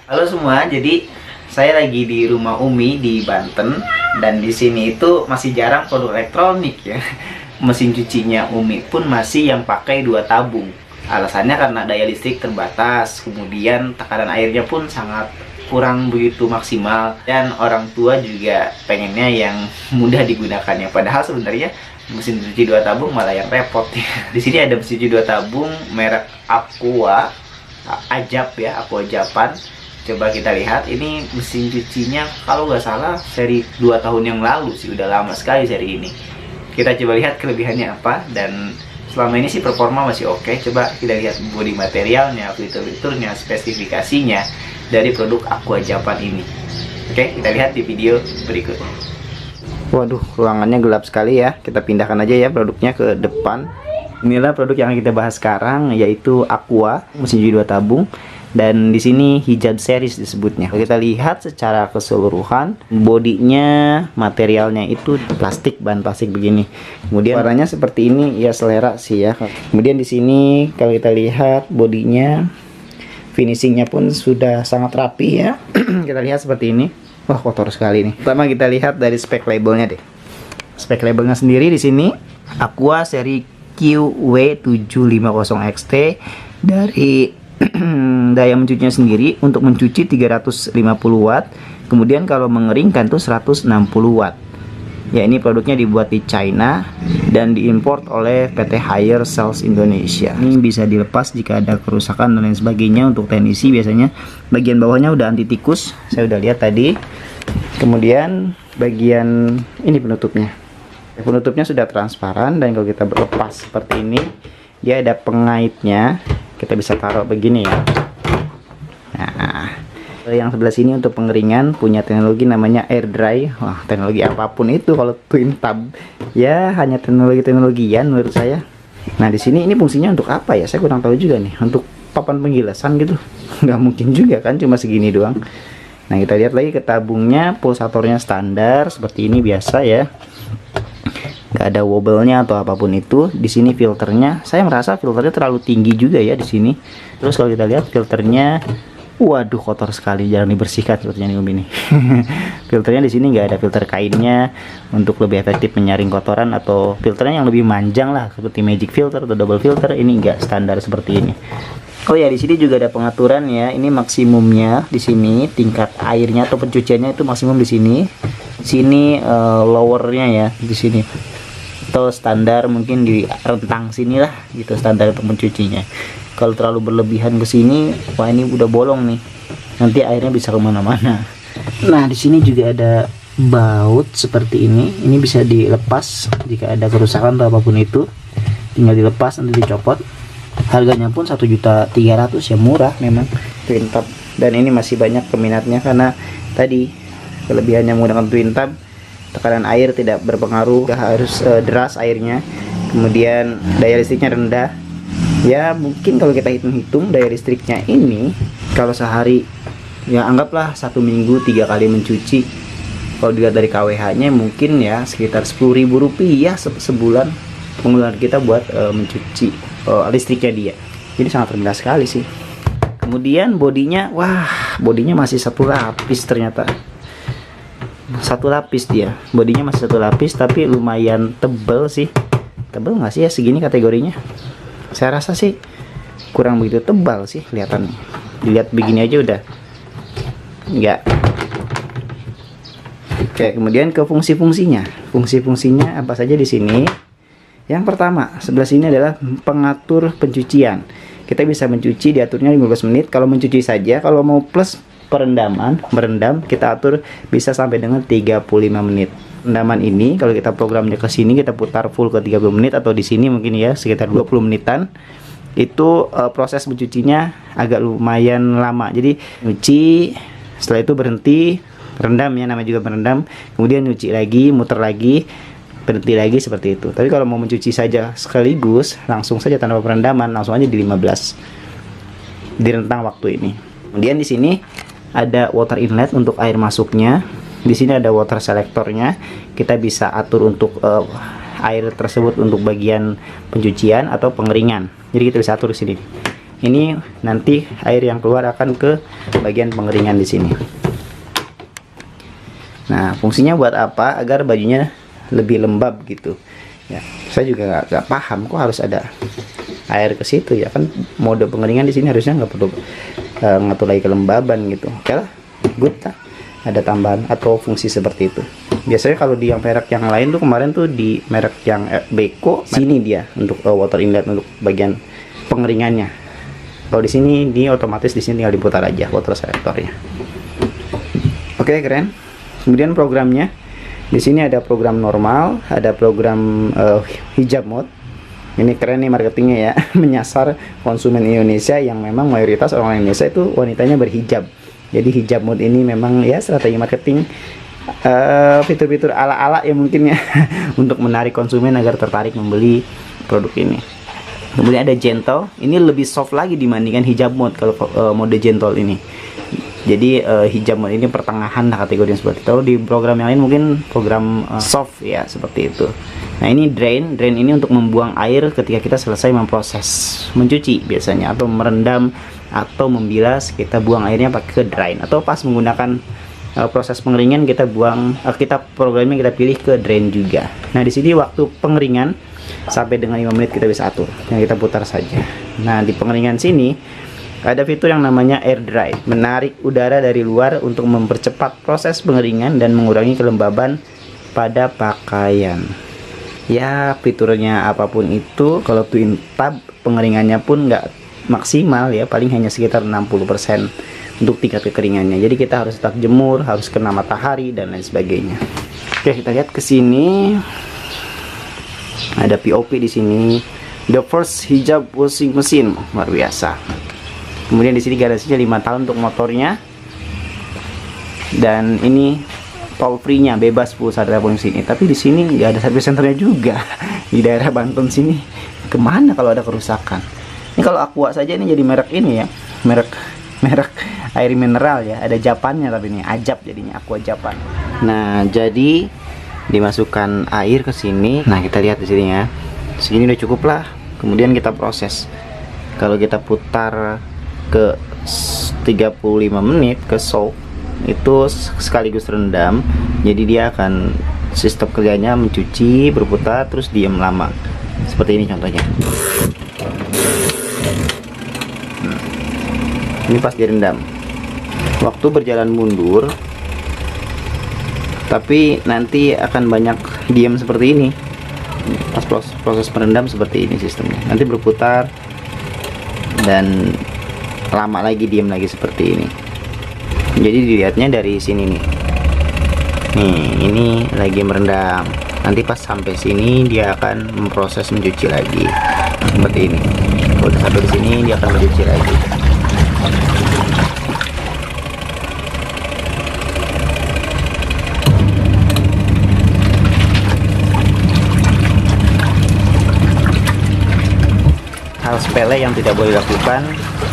Halo semua, jadi saya lagi di rumah Umi di Banten dan di sini itu masih jarang produk elektronik ya. Mesin cucinya Umi pun masih yang pakai 2 tabung. Alasannya karena daya listrik terbatas, kemudian tekanan airnya pun sangat kurang begitu maksimal dan orang tua juga pengennya yang mudah digunakannya. Padahal sebenarnya mesin cuci 2 tabung malah yang repot ya. Di sini ada mesin cuci 2 tabung merek Aqua Ajap ya, Aqua Japan. Coba kita lihat, ini mesin cucinya kalau nggak salah seri 2 tahun yang lalu sih, udah lama sekali seri ini. Kita coba lihat kelebihannya apa, dan selama ini sih performa masih oke. Coba kita lihat bodi materialnya, fitur-fiturnya, spesifikasinya dari produk Aqua Japan ini. Oke, kita lihat di video berikut. Waduh, ruangannya gelap sekali ya. Kita pindahkan aja ya produknya ke depan. Inilah produk yang kita bahas sekarang, yaitu Aqua mesin cuci 2 tabung. Dan di sini hijab series disebutnya. Kalau kita lihat secara keseluruhan, bodinya, materialnya itu plastik, bahan plastik begini. Kemudian warnanya seperti ini, ya selera sih ya. Kemudian di sini kalau kita lihat bodinya, finishingnya pun sudah sangat rapi ya. Kita lihat seperti ini. Wah, kotor sekali nih. Pertama kita lihat dari spek labelnya deh. Spek labelnya sendiri di sini Aqua seri QW750XT dari daya mencucinya sendiri untuk mencuci 350 watt, kemudian kalau mengeringkan tuh 160 watt. Ya, ini produknya dibuat di China dan diimport oleh PT Haier Sales Indonesia. Ini bisa dilepas jika ada kerusakan dan lain sebagainya. Untuk teknisi biasanya bagian bawahnya udah anti tikus, saya udah lihat tadi. Kemudian bagian ini penutupnya. Penutupnya sudah transparan, dan kalau kita berlepas seperti ini, dia ada pengaitnya. Kita bisa taruh begini ya. Nah, yang sebelah sini untuk pengeringan punya teknologi namanya air dry. Wah, teknologi apapun itu kalau twin tab ya hanya teknologian menurut saya. Nah, di sini ini fungsinya untuk apa ya? Saya kurang tahu juga nih. Untuk papan penggilasan gitu? Nggak mungkin juga kan, cuma segini doang. Nah, kita lihat lagi ke tabungnya, pulsatornya standar seperti ini biasa ya. Nggak ada wobble-nya atau apapun itu. Di sini filternya, saya merasa filternya terlalu tinggi juga ya di sini. Terus kalau kita lihat filternya, waduh kotor sekali, jarang dibersihkan sepertinya nih ini. Filternya di sini nggak ada filter kainnya untuk lebih efektif menyaring kotoran, atau filternya yang lebih manjang lah seperti magic filter atau double filter. Ini nggak standar seperti ini. Oh ya, di sini juga ada pengaturan ya. Ini maksimumnya di sini, tingkat airnya atau pencuciannya itu maksimum di sini. Sini lowernya ya di sini. Atau standar mungkin di rentang sini lah gitu, standar untuk mencucinya. Kalau terlalu berlebihan ke sini, wah ini udah bolong nih, nanti airnya bisa kemana-mana. Nah, di sini juga ada baut seperti ini bisa dilepas jika ada kerusakan atau apapun itu, tinggal dilepas, nanti dicopot. Harganya pun 1.300.000 ya, murah memang twin tab. Dan ini masih banyak peminatnya karena tadi kelebihannya menggunakan twin tab, tekanan air tidak berpengaruh, gak harus deras airnya. Kemudian daya listriknya rendah. Ya mungkin kalau kita hitung-hitung daya listriknya ini, kalau sehari ya anggaplah 1 minggu 3 kali mencuci. Kalau dilihat dari KWH nya mungkin ya sekitar Rp10.000 sebulan pengeluaran kita buat mencuci listriknya dia. Jadi sangat rendah sekali sih. Kemudian bodinya, wah bodinya masih 1 lapis ternyata. 1 lapis dia, bodinya masih 1 lapis, tapi lumayan tebel sih. Tebel nggak sih ya segini kategorinya? Saya rasa sih kurang begitu tebal sih kelihatannya. Dilihat begini aja udah nggak. Oke, kemudian ke fungsi-fungsinya. Fungsi-fungsinya apa saja di sini? Yang pertama, sebelah sini adalah pengatur pencucian. Kita bisa mencuci, diaturnya 15 menit kalau mencuci saja. Kalau mau plus merendam, kita atur bisa sampai dengan 35 menit. Rendaman ini kalau kita programnya ke sini, kita putar full ke 30 menit, atau di sini mungkin ya sekitar 20 menitan. Itu proses mencucinya agak lumayan lama. Jadi nyuci, setelah itu berhenti, rendam ya, namanya juga merendam. Kemudian nyuci lagi, muter lagi, berhenti lagi, seperti itu. Tapi kalau mau mencuci saja sekaligus, langsung saja tanpa perendaman, langsung aja di 15 di rentang waktu ini. Kemudian di sini ada water inlet untuk air masuknya. Di sini ada water selectornya. Kita bisa atur untuk air tersebut untuk bagian pencucian atau pengeringan. Jadi kita bisa atur di sini. Ini nanti air yang keluar akan ke bagian pengeringan di sini. Nah, fungsinya buat apa? Agar bajunya lebih lembab gitu. Ya, saya juga nggak paham kok harus ada air ke situ ya, kan mode pengeringan di sini harusnya nggak perlu ngatur lagi kelembaban gitu. Oke lah, good lah, ada tambahan atau fungsi seperti itu. Biasanya kalau di yang merek yang lain tuh, kemarin tuh di merek yang Beko, sini dia untuk water inlet untuk bagian pengeringannya. Kalau di sini dia otomatis di sini tinggal diputar aja water selectornya. Oke, keren. Kemudian programnya di sini ada program normal, ada program hijab mode. Ini keren nih marketingnya ya, menyasar konsumen Indonesia yang memang mayoritas orang Indonesia itu wanitanya berhijab. Jadi hijab mode ini memang ya strategi marketing, fitur-fitur ala-ala ya mungkin ya untuk menarik konsumen agar tertarik membeli produk ini. Kemudian ada gentle, ini lebih soft lagi dibandingkan hijab mode kalau mode gentle ini. Jadi hijab mode ini pertengahan lah kategorinya seperti itu. Di program yang lain mungkin program soft ya seperti itu. Nah, ini drain ini untuk membuang air ketika kita selesai memproses mencuci biasanya, atau merendam atau membilas, kita buang airnya pakai ke drain, atau pas menggunakan proses pengeringan kita buang, programnya kita pilih ke drain juga. Nah, di sini waktu pengeringan sampai dengan 5 menit kita bisa atur, yang kita putar saja. Nah, di pengeringan sini ada fitur yang namanya air dry, menarik udara dari luar untuk mempercepat proses pengeringan dan mengurangi kelembaban pada pakaian. Ya, fiturnya apapun itu, kalau twin tab pengeringannya pun nggak maksimal ya, paling hanya sekitar 60% untuk tingkat kekeringannya. Jadi kita harus tetap jemur, harus kena matahari dan lain sebagainya. Oke, kita lihat ke sini. Ada POP di sini. The first hijab washing machine, luar biasa. Kemudian di sini garansinya 5 tahun untuk motornya. Dan ini toll free-nya, bebas pulsa telepon sini. Tapi di sini nggak ada service centernya juga. Di daerah Banten sini kemana kalau ada kerusakan? Ini kalau Aqua saja ini jadi merek ini ya, merek air mineral ya, ada Japannya, tapi ini Ajab jadinya, Aqua Japan. Nah, jadi dimasukkan air ke sini. Nah, kita lihat di sini ya, segini udah cukup lah. Kemudian kita proses. Kalau kita putar ke 35 menit ke soak, itu sekaligus rendam, jadi dia akan sistem kerjanya mencuci, berputar, terus diam lama seperti ini contohnya. Ini pas direndam, waktu berjalan mundur, tapi nanti akan banyak diam seperti ini. Pas proses merendam seperti ini sistemnya, nanti berputar dan lama lagi diam lagi seperti ini. Jadi dilihatnya dari sini nih, ini lagi merendam, nanti pas sampai sini dia akan memproses mencuci lagi seperti ini. Kalau udah sampai di sini dia akan mencuci lagi. Hal sepele yang tidak boleh dilakukan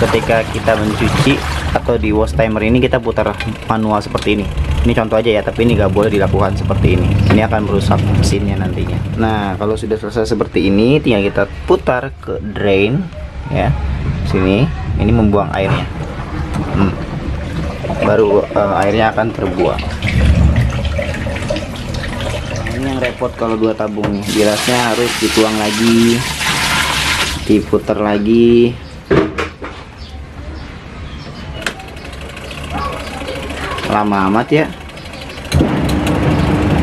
ketika kita mencuci atau di wash timer ini, kita putar manual seperti ini. Ini contoh aja ya, tapi ini nggak boleh dilakukan seperti ini. Ini akan merusak mesinnya nantinya. Nah, kalau sudah selesai seperti ini, tinggal kita putar ke drain ya. Sini, ini membuang airnya. Baru airnya akan terbuang. Nah, ini yang repot kalau 2 tabung nih. Bilasnya harus dituang lagi, diputar lagi. Lama amat ya,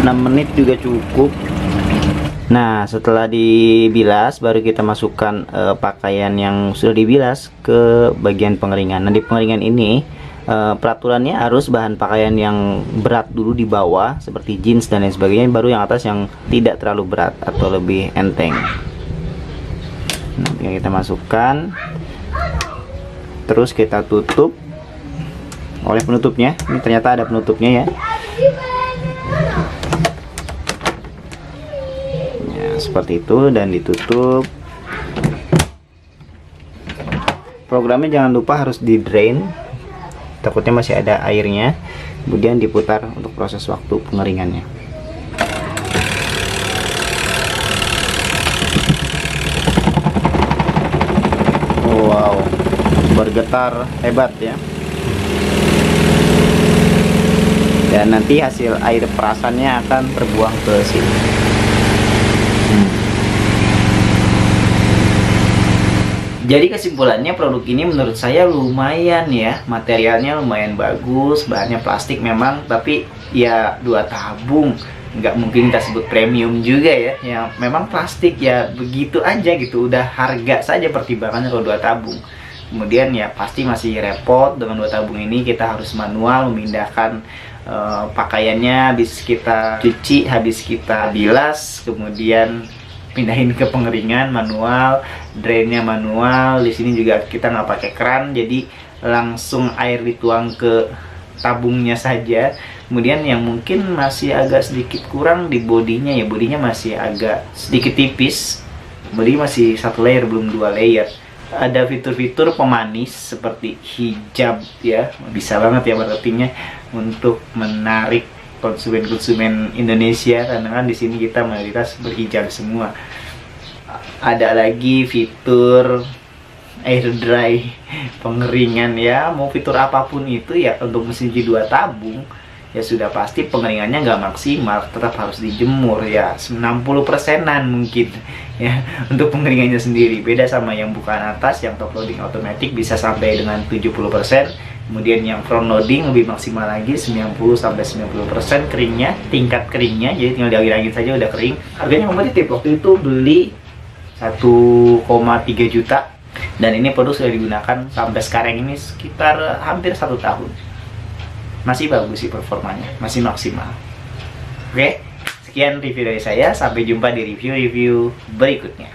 6 menit juga cukup. Nah, setelah dibilas baru kita masukkan pakaian yang sudah dibilas ke bagian pengeringan. Nah, di pengeringan ini peraturannya harus bahan pakaian yang berat dulu di bawah seperti jeans dan lain sebagainya, baru yang atas yang tidak terlalu berat atau lebih enteng. Nah, kita masukkan, terus kita tutup oleh penutupnya. Ini ternyata ada penutupnya ya. Ya, seperti itu, dan ditutup. Programnya jangan lupa harus di drain, takutnya masih ada airnya. Kemudian diputar untuk proses waktu pengeringannya. Wow, bergetar hebat ya. Dan nanti hasil air perasannya akan terbuang ke sini. Jadi kesimpulannya, produk ini menurut saya lumayan ya, materialnya lumayan bagus, bahannya plastik memang, tapi ya 2 tabung, nggak mungkin kita sebut premium juga ya, ya memang plastik ya begitu aja gitu, udah harga saja pertimbangannya kalau 2 tabung. Kemudian ya pasti masih repot dengan 2 tabung ini, kita harus manual memindahkan pakaiannya, habis kita cuci, habis kita bilas, kemudian pindahin ke pengeringan manual, drainnya manual. Di sini juga kita nggak pakai keran, jadi langsung air dituang ke tabungnya saja. Kemudian yang mungkin masih agak sedikit kurang di bodinya ya, bodinya masih agak sedikit tipis, bodi masih 1 layer belum 2 layer. Ada fitur-fitur pemanis seperti hijab ya, bisa banget ya marketingnya untuk menarik konsumen Indonesia, karena kan di sini kita mayoritas berhijab semua. Ada lagi fitur air dry, pengeringan ya, mau fitur apapun itu ya, untuk mesin cuci 2 tabung ya sudah pasti pengeringannya nggak maksimal, tetap harus dijemur ya 60%-an mungkin ya untuk pengeringannya sendiri. Beda sama yang bukan atas, yang top loading automatic bisa sampai dengan 70%. Kemudian yang front loading lebih maksimal lagi 90-90% keringnya, tingkat keringnya, jadi tinggal diangin-angin saja udah kering. Harganya kompetitif, waktu itu beli 1,3 juta, dan ini produk sudah digunakan sampai sekarang ini sekitar hampir 1 tahun. Masih bagus sih performanya, masih maksimal. Oke, sekian review dari saya, sampai jumpa di review-review berikutnya.